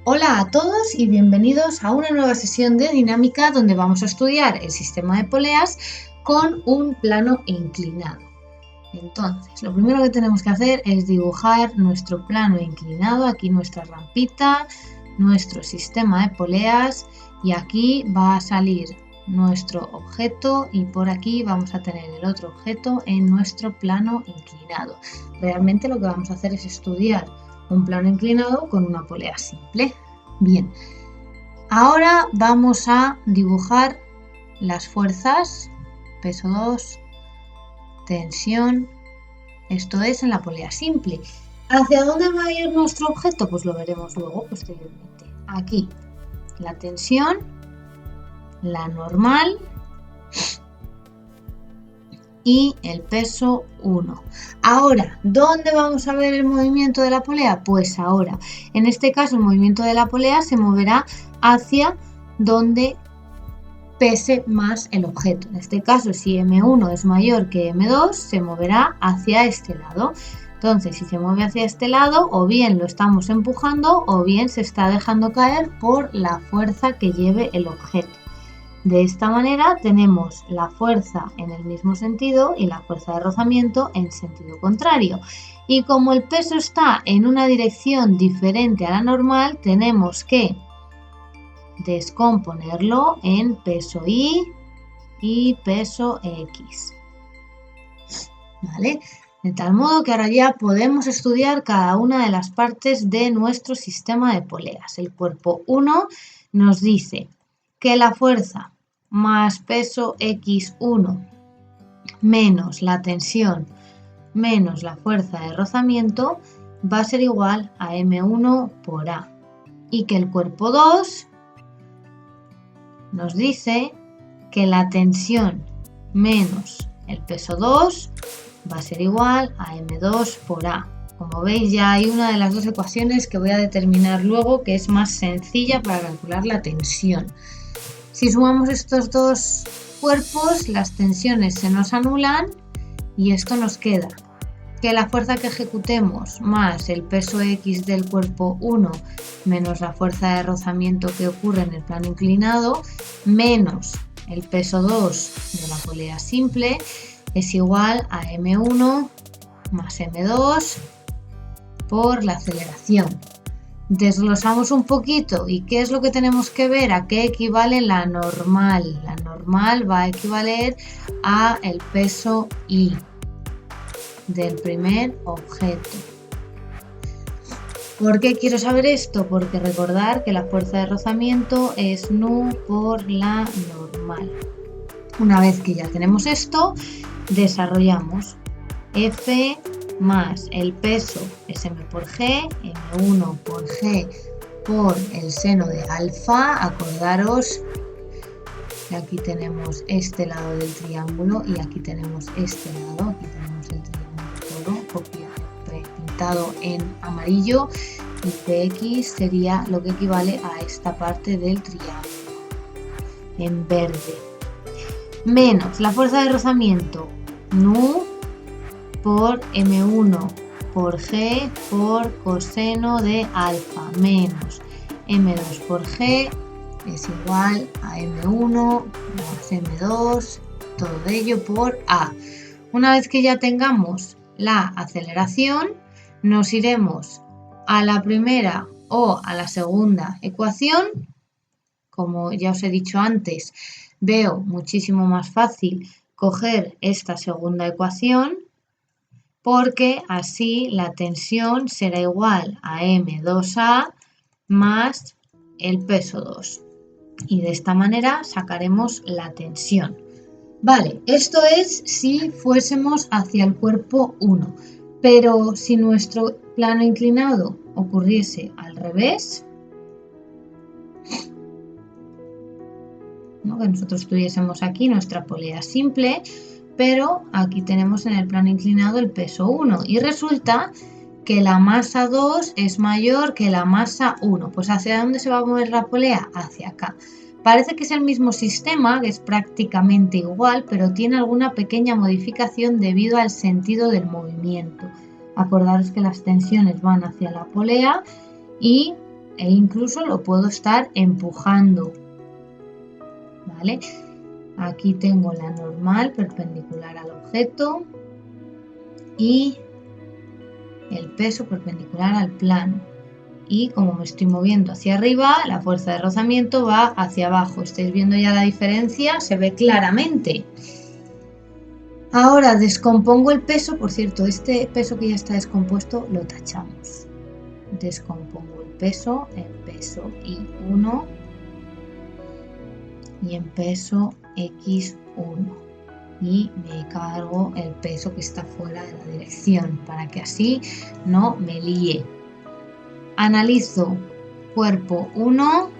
Hola a todos y bienvenidos a una nueva sesión de dinámica donde vamos a estudiar el sistema de poleas con un plano inclinado. Entonces, lo primero que tenemos que hacer es dibujar nuestro plano inclinado, aquí nuestra rampita, nuestro sistema de poleas y aquí va a salir nuestro objeto y por aquí vamos a tener el otro objeto en nuestro plano inclinado. Realmente lo que vamos a hacer es estudiar un plano inclinado con una polea simple. Bien, ahora vamos a dibujar las fuerzas, peso 2, tensión, esto es en la polea simple. ¿Hacia dónde va a ir nuestro objeto? Pues lo veremos luego posteriormente. Aquí, la tensión, la normal y el peso 1. Ahora, ¿dónde vamos a ver el movimiento de la polea? Pues ahora, en este caso el movimiento de la polea se moverá hacia donde pese más el objeto. En este caso, si M1 es mayor que M2, se moverá hacia este lado. Entonces, si se mueve hacia este lado, o bien lo estamos empujando o bien se está dejando caer por la fuerza que lleve el objeto. De esta manera tenemos la fuerza en el mismo sentido y la fuerza de rozamiento en sentido contrario. Y como el peso está en una dirección diferente a la normal, tenemos que descomponerlo en peso Y y peso X. ¿Vale? De tal modo que ahora ya podemos estudiar cada una de las partes de nuestro sistema de poleas. El cuerpo 1 nos dice que la fuerza más peso X1 menos la tensión menos la fuerza de rozamiento va a ser igual a M1 por A. Y que el cuerpo 2 nos dice que la tensión menos el peso 2 va a ser igual a M2 por A. Como veis, ya hay una de las dos ecuaciones que voy a determinar luego que es más sencilla para calcular la tensión. Si sumamos estos dos cuerpos, las tensiones se nos anulan y esto nos queda que la fuerza que ejecutemos más el peso X del cuerpo 1 menos la fuerza de rozamiento que ocurre en el plano inclinado menos el peso 2 de la polea simple es igual a M1 más M2 por la aceleración. Desglosamos un poquito y ¿qué es lo que tenemos que ver? ¿A qué equivale la normal? La normal va a equivaler a el peso I del primer objeto. ¿Por qué quiero saber esto? Porque recordar que la fuerza de rozamiento es nu por la normal. Una vez que ya tenemos esto, desarrollamos F más el peso es M por G, M1 por G por el seno de alfa. Acordaros que aquí tenemos este lado del triángulo y aquí tenemos este lado, aquí tenemos el triángulo todo pintado en amarillo y Px sería lo que equivale a esta parte del triángulo en verde. Menos la fuerza de rozamiento nu por M1 por G por coseno de alfa menos M2 por G es igual a M1 más M2, todo ello por A. Una vez que ya tengamos la aceleración, nos iremos a la primera o a la segunda ecuación. Como ya os he dicho antes, veo muchísimo más fácil coger esta segunda ecuación porque así la tensión será igual a M2A más el peso 2. Y de esta manera sacaremos la tensión. Vale, esto es si fuésemos hacia el cuerpo 1, pero si nuestro plano inclinado ocurriese al revés, ¿no? Que nosotros tuviésemos aquí nuestra polea simple, pero aquí tenemos en el plano inclinado el peso 1 y resulta que la masa 2 es mayor que la masa 1. Pues ¿hacia dónde se va a mover la polea? Hacia acá. Parece que es el mismo sistema, que es prácticamente igual, pero tiene alguna pequeña modificación debido al sentido del movimiento. Acordaros que las tensiones van hacia la polea y e incluso lo puedo estar empujando, ¿vale? Aquí tengo la normal perpendicular al objeto y el peso perpendicular al plano. Y como me estoy moviendo hacia arriba, la fuerza de rozamiento va hacia abajo. ¿Estáis viendo ya la diferencia? Se ve claramente. Ahora descompongo el peso. Por cierto, este peso que ya está descompuesto lo tachamos. Descompongo el peso en peso I1 y en peso X1. Y me cargo el peso que está fuera de la dirección para que así no me líe. Analizo cuerpo 1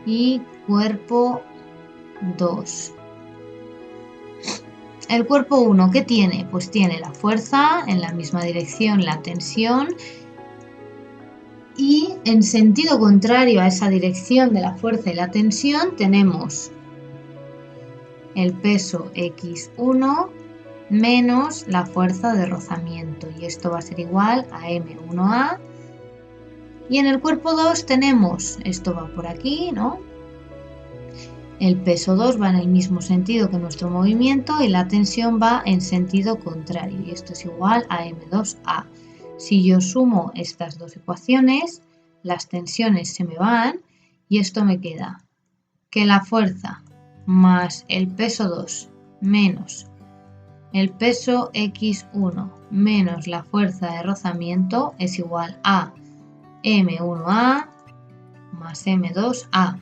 y cuerpo 2. El cuerpo 1, ¿qué tiene? Pues tiene la fuerza, en la misma dirección la tensión y en sentido contrario a esa dirección de la fuerza y la tensión tenemos el peso X1 menos la fuerza de rozamiento y esto va a ser igual a M1A. Y en el cuerpo 2 tenemos, esto va por aquí, ¿no? El peso 2 va en el mismo sentido que nuestro movimiento y la tensión va en sentido contrario y esto es igual a M2A. Si yo sumo estas dos ecuaciones, las tensiones se me van y esto me queda que la fuerza más el peso 2 menos el peso X1 menos la fuerza de rozamiento es igual a M1A más M2A.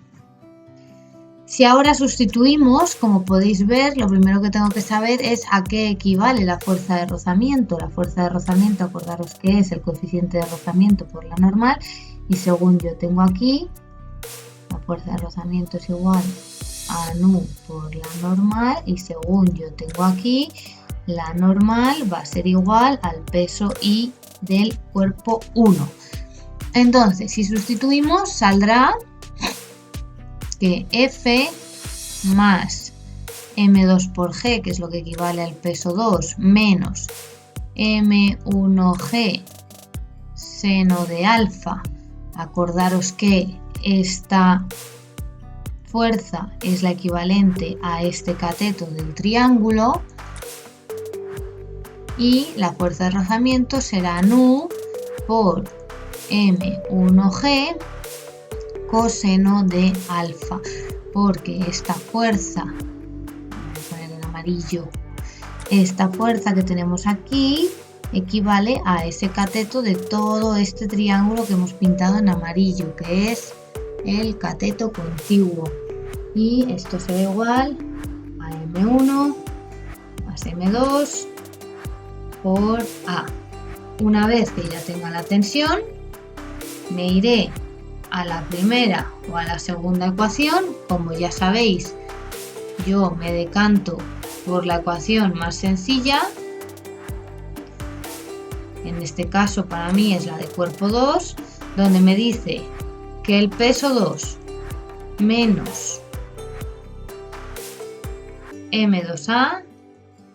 Si ahora sustituimos, como podéis ver, lo primero que tengo que saber es a qué equivale la fuerza de rozamiento. La fuerza de rozamiento, acordaros que es el coeficiente de rozamiento por la normal y según yo tengo aquí, la fuerza de rozamiento es igual a nu por la normal y según yo tengo aquí, la normal va a ser igual al peso I del cuerpo 1. Entonces, si sustituimos, saldrá que F más M2 por G, que es lo que equivale al peso 2, menos M1G seno de alfa. Acordaros que esta fuerza es la equivalente a este cateto del triángulo y la fuerza de rozamiento será nu por M1G coseno de alfa, porque esta fuerza, voy a poner en amarillo, esta fuerza que tenemos aquí equivale a ese cateto de todo este triángulo que hemos pintado en amarillo, que es el cateto contiguo. Y esto será igual a M1 más M2 por A. Una vez que ya tenga la tensión, me iré a la primera o a la segunda ecuación. Como ya sabéis, yo me decanto por la ecuación más sencilla. En este caso para mí es la de cuerpo 2, donde me dice que el peso 2 menos M2A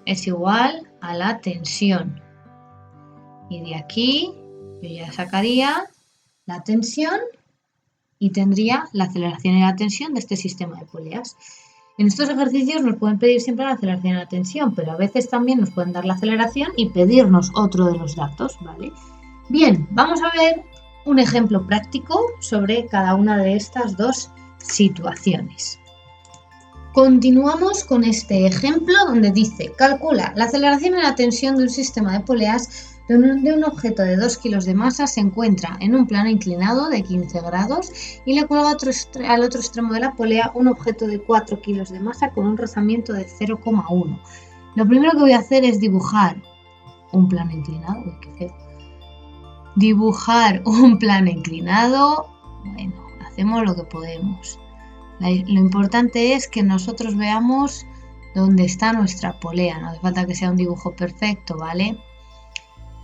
es igual a la tensión. Y de aquí yo ya sacaría la tensión y tendría la aceleración y la tensión de este sistema de poleas. En estos ejercicios nos pueden pedir siempre la aceleración y la tensión, pero a veces también nos pueden dar la aceleración y pedirnos otro de los datos, ¿vale? Bien, vamos a ver un ejemplo práctico sobre cada una de estas dos situaciones. Continuamos con este ejemplo donde dice: calcula la aceleración y la tensión de un sistema de poleas donde un objeto de 2 kilos de masa se encuentra en un plano inclinado de 15 grados y le cuelga al otro extremo de la polea un objeto de 4 kilos de masa con un rozamiento de 0,1. Lo primero que voy a hacer es dibujar un plano inclinado. Uy, qué feo. Dibujar un plano inclinado. Bueno, hacemos lo que podemos. Lo importante es que nosotros veamos dónde está nuestra polea. No hace falta que sea un dibujo perfecto, ¿vale?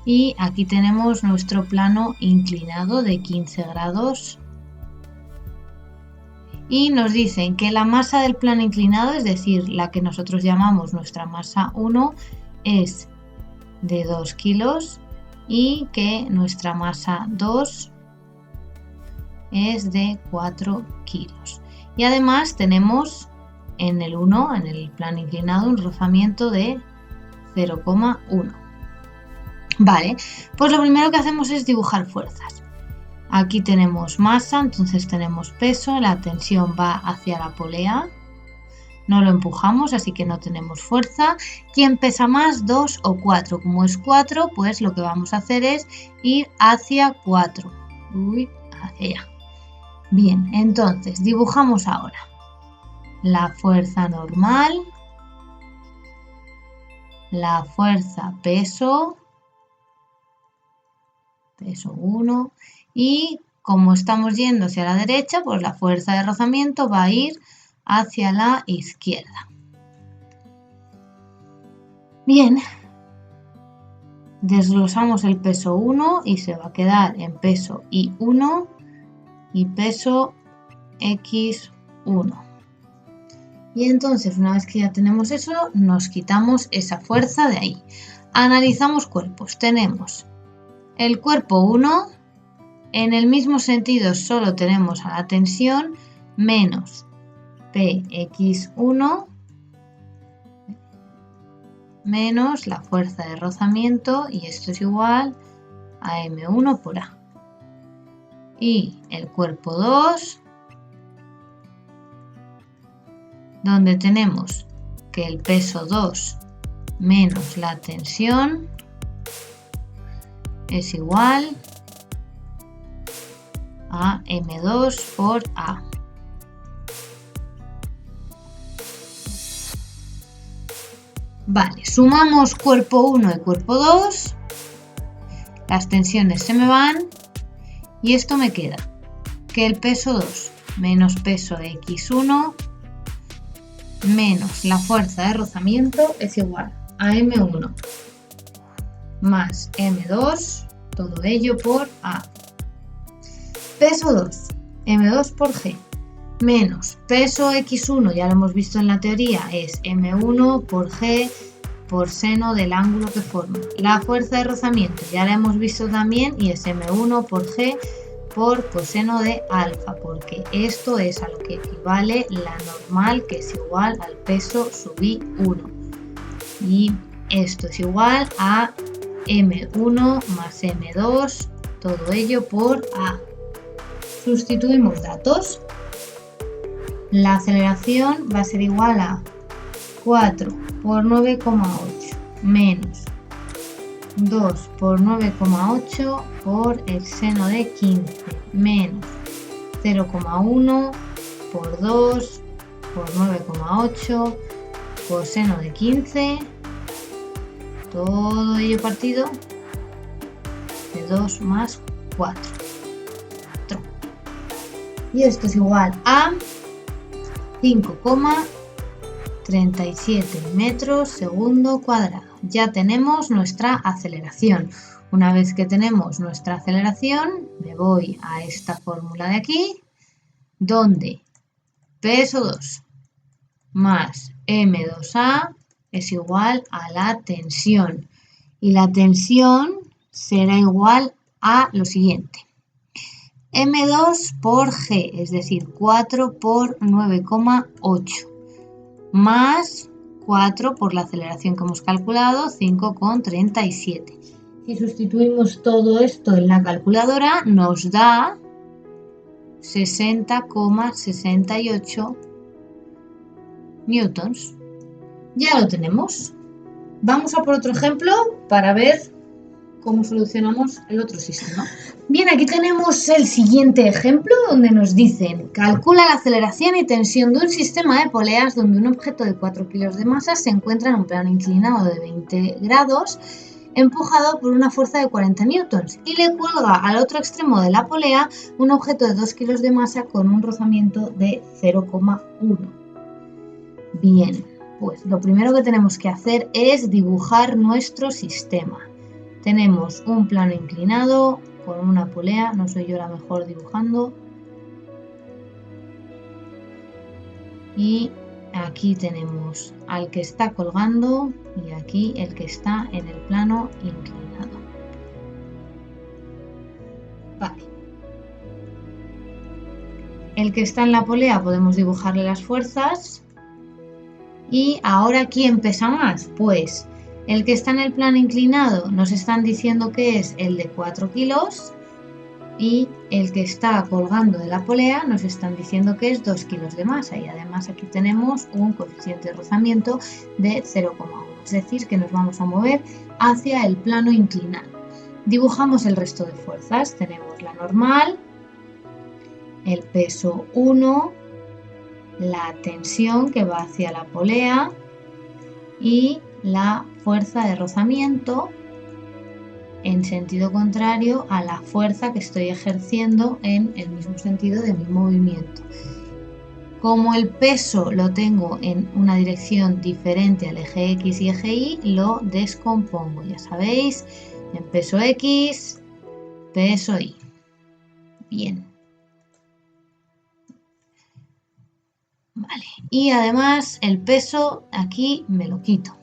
Y aquí tenemos nuestro plano inclinado de 15 grados. Y nos dicen que la masa del plano inclinado, es decir, la que nosotros llamamos nuestra masa 1, es de 2 kilos y que nuestra masa 2 es de 4 kilos. Y además tenemos en el 1, en el plano inclinado, un rozamiento de 0,1. Vale, pues lo primero que hacemos es dibujar fuerzas. Aquí tenemos masa, entonces tenemos peso, la tensión va hacia la polea, no lo empujamos, así que no tenemos fuerza. ¿Quién pesa más, 2 o 4? Como es 4, pues lo que vamos a hacer es ir hacia 4. Hacia allá. Bien, entonces dibujamos ahora la fuerza normal, la fuerza peso 1, y como estamos yendo hacia la derecha, pues la fuerza de rozamiento va a ir hacia la izquierda. Bien, desglosamos el peso 1 y se va a quedar en peso I1 y peso X1. Y entonces, una vez que ya tenemos eso, nos quitamos esa fuerza de ahí. Analizamos cuerpos. Tenemos el cuerpo 1, en el mismo sentido solo tenemos a la tensión menos Px1 menos la fuerza de rozamiento, y esto es igual a M1 por A. Y el cuerpo 2, donde tenemos que el peso 2 menos la tensión es igual a M2 por A. Vale, sumamos cuerpo 1 y cuerpo 2, las tensiones se me van y esto me queda que el peso 2 menos peso X1 menos la fuerza de rozamiento es igual a M1 más M2, todo ello por A. Peso 2, M2 por G, menos peso X1, ya lo hemos visto en la teoría, es M1 por G por seno del ángulo que forma. La fuerza de rozamiento ya la hemos visto también y es M1 por G por coseno de alfa, porque esto es a lo que equivale la normal, que es igual al peso sub I1. Y esto es igual a M1 más M2, todo ello por A. Sustituimos datos. La aceleración va a ser igual a 4 por 9,8 menos 2 por 9,8 por el seno de 15 menos 0,1 por 2 por 9,8 por seno de 15, todo ello partido de 2 más 4. Y esto es igual a 5,37 metros segundo cuadrado. Ya tenemos nuestra aceleración. Una vez que tenemos nuestra aceleración, me voy a esta fórmula de aquí, donde peso 2 más M2A es igual a la tensión. Y la tensión será igual a lo siguiente. M2 por G, es decir, 4 por 9,8, más 4 por la aceleración que hemos calculado, 5,37. Si sustituimos todo esto en la calculadora, nos da 60,68 newtons. Ya lo tenemos. Vamos a por otro ejemplo para ver cómo solucionamos el otro sistema. Bien, aquí tenemos el siguiente ejemplo donde nos dicen: calcula la aceleración y tensión de un sistema de poleas donde un objeto de 4 kilos de masa se encuentra en un plano inclinado de 20 grados empujado por una fuerza de 40 newtons y le cuelga al otro extremo de la polea un objeto de 2 kilos de masa con un rozamiento de 0,1. Bien, pues lo primero que tenemos que hacer es dibujar nuestro sistema. Tenemos un plano inclinado con una polea, no soy yo la mejor dibujando. Y aquí tenemos al que está colgando y aquí el que está en el plano inclinado. Vale. el que está en la polea podemos dibujarle las fuerzas. Y ahora, ¿quién pesa más? Pues el que está en el plano inclinado nos están diciendo que es el de 4 kilos y el que está colgando de la polea nos están diciendo que es 2 kilos de masa, y además aquí tenemos un coeficiente de rozamiento de 0,1, es decir, que nos vamos a mover hacia el plano inclinado. Dibujamos el resto de fuerzas. Tenemos la normal, el peso 1, la tensión que va hacia la polea y la fuerza de rozamiento en sentido contrario a la fuerza que estoy ejerciendo en el mismo sentido de mi movimiento. Como el peso lo tengo en una dirección diferente al eje X y eje Y, lo descompongo, ya sabéis, en peso X, peso Y. Bien. Vale. Y además el peso aquí me lo quito.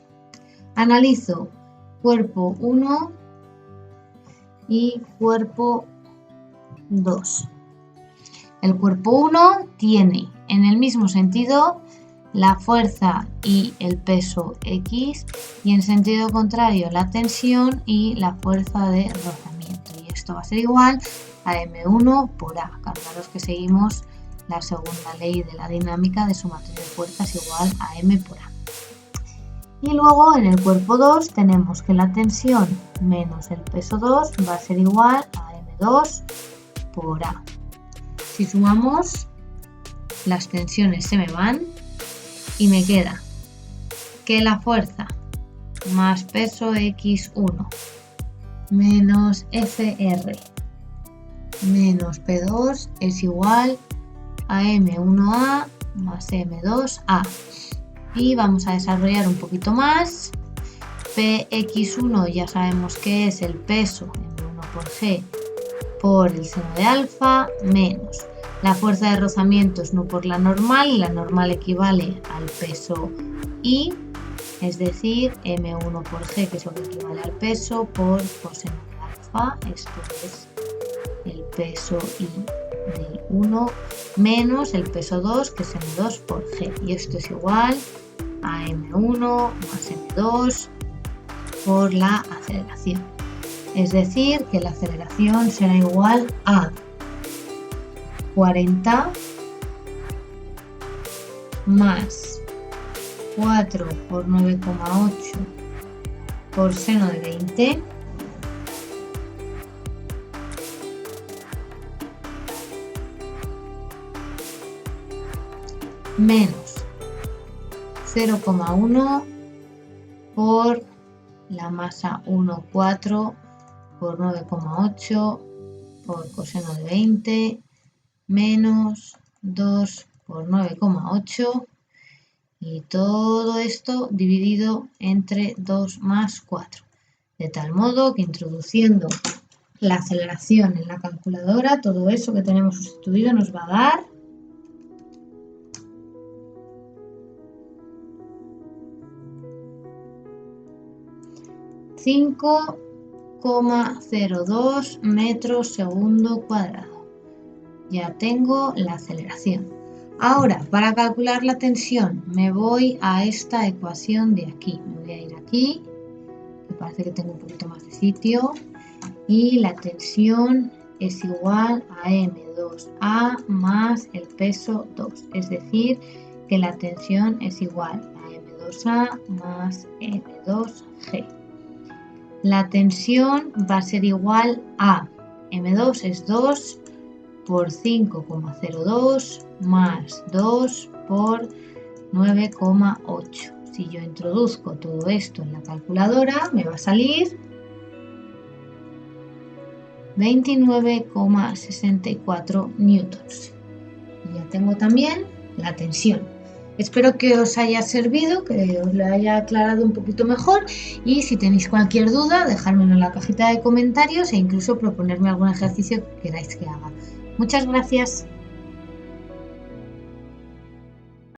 Analizo cuerpo 1 y cuerpo 2. El cuerpo 1 tiene en el mismo sentido la fuerza y el peso X, y en sentido contrario la tensión y la fuerza de rozamiento, y esto va a ser igual a M1 por A. Acordaros que seguimos la segunda ley de la dinámica de sumatoria de fuerzas igual a M por A. Y luego en el cuerpo 2 tenemos que la tensión menos el peso 2 va a ser igual a M2 por A. Si sumamos, las tensiones se me van y me queda que la fuerza más peso X1 menos FR menos P2 es igual a M1A más M2A. Y vamos a desarrollar un poquito más. Px1 ya sabemos que es el peso M1 por G por el seno de alfa menos la fuerza de rozamiento es nu por la normal, y la normal equivale al peso I, es decir, M1 por G, que es lo que equivale al peso, por coseno de alfa, esto es el peso I del 1, menos el peso 2, que es M2 por G, y esto es igual a M1 más M2 por la aceleración. Es decir, que la aceleración será igual a 40 más 4 por 9,8 por seno de 20 menos 0,1 por la masa 1,4 por 9,8 por coseno de 20 menos 2 por 9,8, y todo esto dividido entre 2 más 4. De tal modo que introduciendo la aceleración en la calculadora, todo eso que tenemos sustituido nos va a dar 5,02 metros segundo cuadrado. Ya tengo la aceleración. Ahora, para calcular la tensión, me voy a esta ecuación de aquí. Me voy a ir aquí, que parece que tengo un poquito más de sitio, y la tensión es igual a M2A más el peso 2. Es decir, que la tensión es igual a M2A más M2G. La tensión va a ser igual a M2 es 2 por 5,02 más 2 por 9,8. Si yo introduzco todo esto en la calculadora, me va a salir 29,64 newtons. Y ya tengo también la tensión. Espero que os haya servido, que os lo haya aclarado un poquito mejor, y si tenéis cualquier duda, dejármelo en la cajita de comentarios e incluso proponerme algún ejercicio que queráis que haga. Muchas gracias.